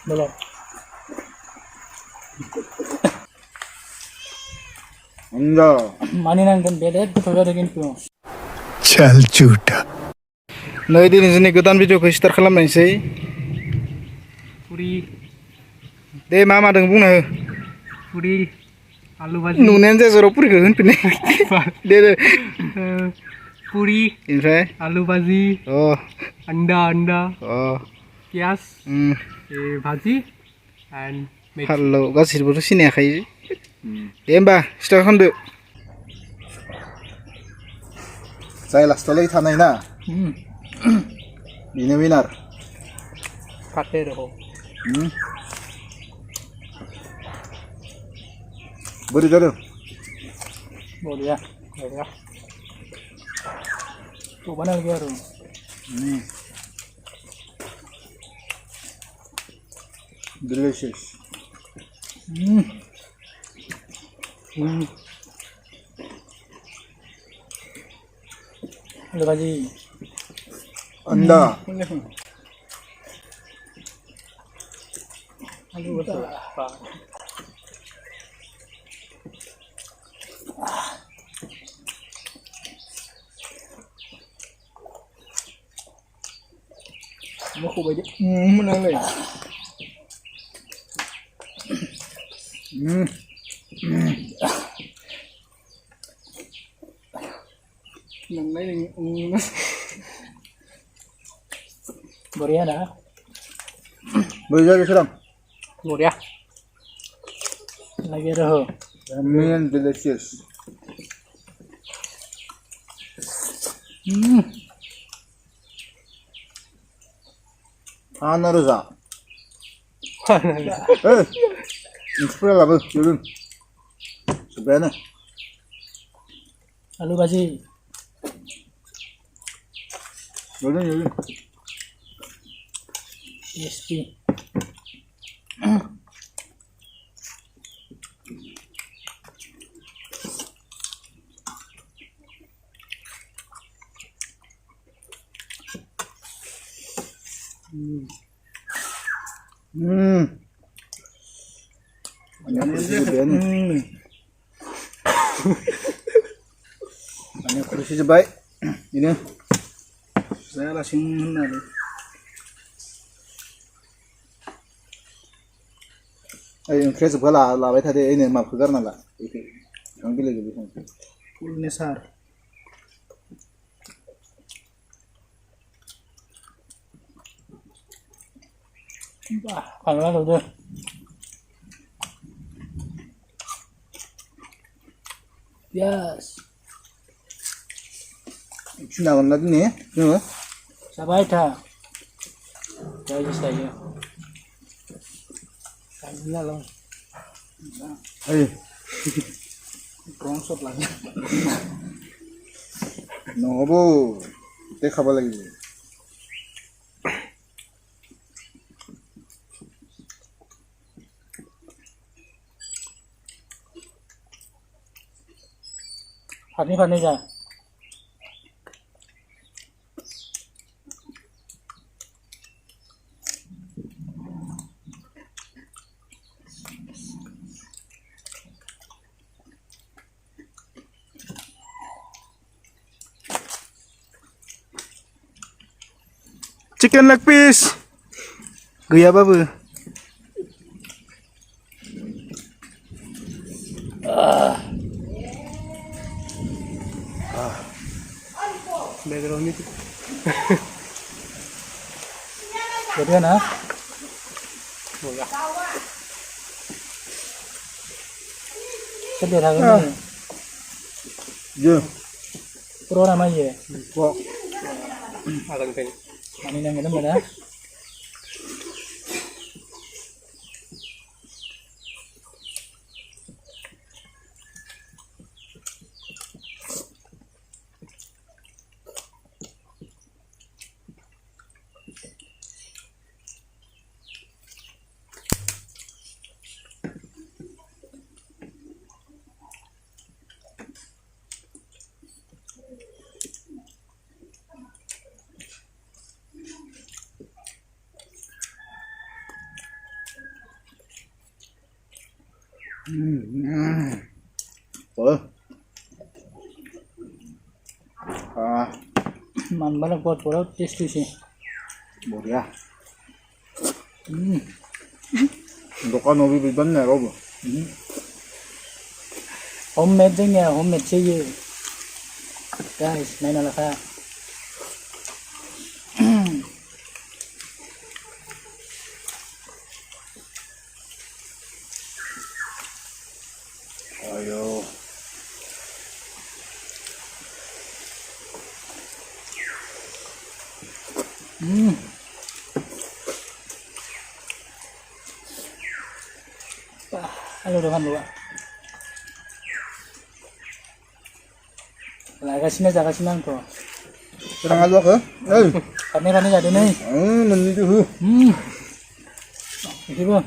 belum enggak mana nang beda itu juga ada gitu चल झूठा नै दिनै जोंनि गोदान भिडिअखौ स्टार्ट खालामनायसै puri दे मा दों बुंना हो puri आलू भाजी नुनायानो जाया जराव पुरिखौ होनफिननाय दे puri ओमफ्राय आलू भाजी अ अंडा अंडा अ प्याज भाजी and फालौ गासिबोथ' सिनायाखायो दे होमबा स्टार्ट खालामदो जाय लास्टआवलाय थानाय ना बेनो विनार pakai dong बोरै जादों boleh ya coba lagi baru delicious आलू भाजी अंडा आलू betul mau coba aja menang lagi menang lagi boleh ada बोरै जादों सोरां boleh ya lagi ada ho ramen delicious Ana Rıza Inspire lah bos, yurun sebenarnya आलू भाजी yurun crispy banyak kursi jebain banyak kursi jebaik ini saya langsung menari ओंख्रिया जोबबा लाबाय थादो ओइनो माबाखौ गारना ला बेखौ बिफां बिलाइखौ बेखौ full nesar wah kalau ada tuh yes सुनागोन ना दिनै जोङो sabai ta jadi saya kayaknya loh ओइ rongsot lagi नङाबो देखाबा লাগিব Fani जा चिकेन लेग पिस गैयाबाबो background itu jadi na boleh sederhana ini je program aja kok agak kayak ini yang ini mana Man banget buat pulau tasty sih. Boriya. Dokan obi biban na robo. Homemade ding ya, homemade sih ye. Guys, main ala ka. Ayo. Halo dengan lu. Lah kasih nang ko. Serang aja ke? Kami jadi nih. Menuju. Ini bu.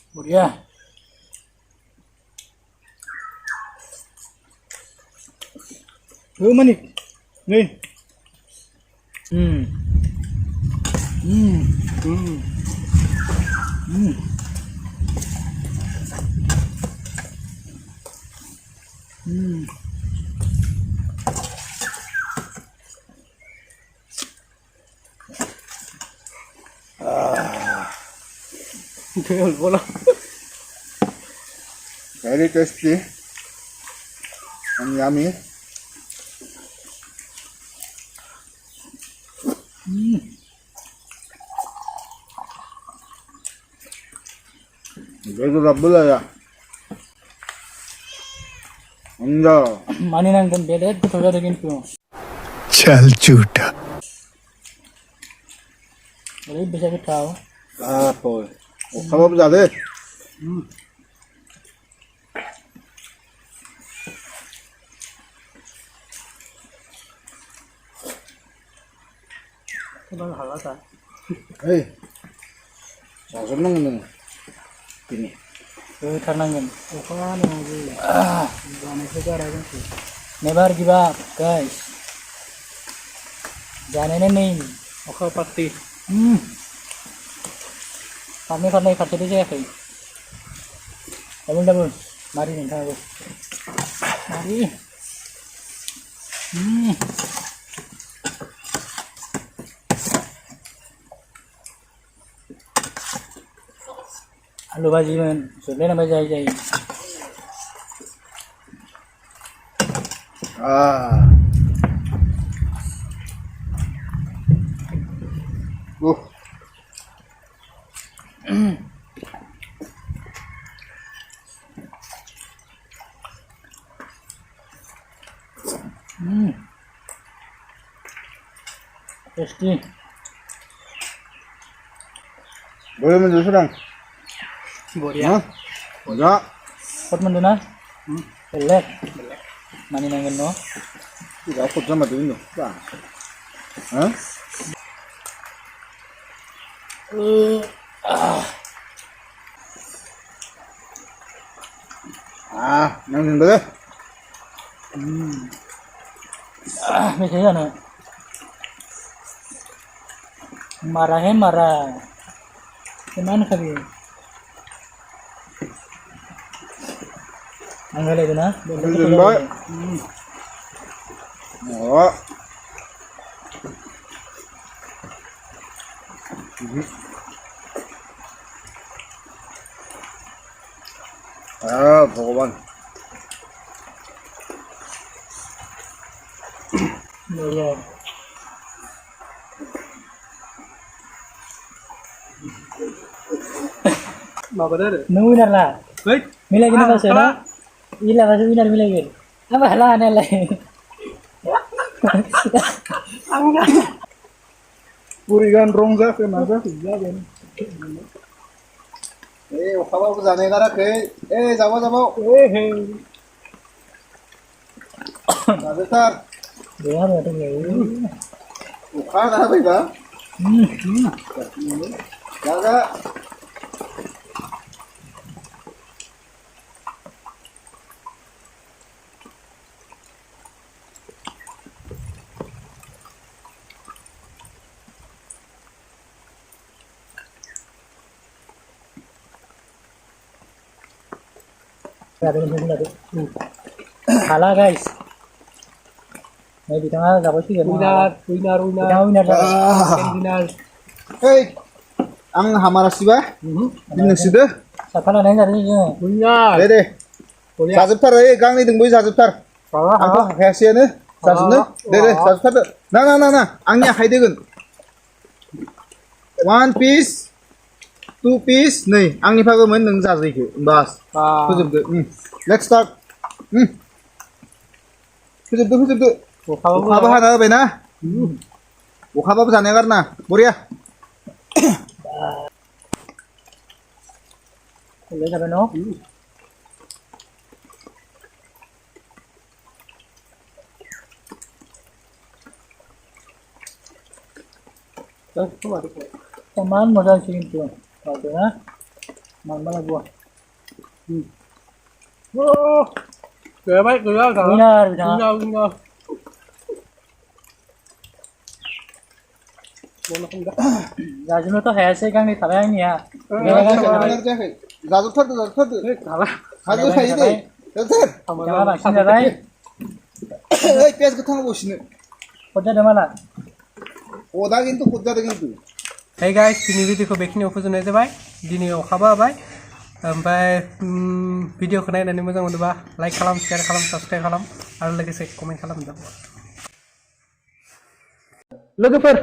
Mulia. Lu manik. Nih. Betul bola. Very tasty and yummy. Itu double ya. Anda. Mani nang dan beda itu juga ada gitu. चल झूठा Jadi bisa kita tahu. Boy. Kalau bisa deh. Coba hal apa? Hei. Saya seneng nih. Ini. Karena kan. Oh kan lagi. Jangan sejarah kan sih. Never give up, guys. Jangan ini. Oke pasti. Kami karena ikat itu saya kayak. Double. Mari nih tahu. Mari. आलू भाजी में छोले ना मजा आई जाए tasty Boleh menjadi sedang. Boria Enggak. pot menduna belek mani nangen no Tidak aku sama dulu. Bah. Hah? Nangin boleh. biasanya no marah gimana kali Anggal itu nah. Nangin baik. Oh. Bhagavan. Iya. Bapak ada? Nunggu winner lah. Baik. Milai gini pas ya. Iya pas winner milai gini. Apa halah aneh lah. Purigan rongga ke naga sudah kan. Khabar को जाने का रखे जाओ Rajesh sir Dia ada tuh ya. अखा हाना होबायबा जागा हाला guys नै बिथाङा जाबायसिगोन Winar. winar Hei, ang hamarasiba? Nasido? साफा लानाय जादों जोङो Winar. Dede. Sajubtar oi, gangni dingboy sajubtar. Angko hayaसियानो जाजोबनो. Dede, sajubtar. Na. Angनि आखाइ दोगोन. 1 piece, 2 piece, नै आंनि फागोमोन नों जाजैखो. बास. फोजोबदो. Let's start. फोजोबदो. अखाबो हाना होबायना? अखाबाबो जानाया गारना. बरिया. ले जाबाय न' Teman modal sini tuh, kalau na, mana gua. Oh. Kìa mấy kìa kìa. Winar. Rajun tuh hasil kan di tanah ini ya. जाजोबथारदो. हाजो थायो दे. जाजोबथार. Jangan basin जाबाय. ओइ पेज गोथां बसिनो. Kota di mana? अदा खिन्थु खद जादों खिन्थु. Hey guys, दिनै भिडिअखौ बेखिनियाव फोजोबनाय जाबाय. दिनै अखाबो हाबाय. ओमफ्राय भिडिअखौ नायनानै मोजां मोनोबा लाइक खालाम, शेयार खालाम, साबस्क्राइब खालाम आरो लोगोसे कमेन्ट खालाम। लोगोफोर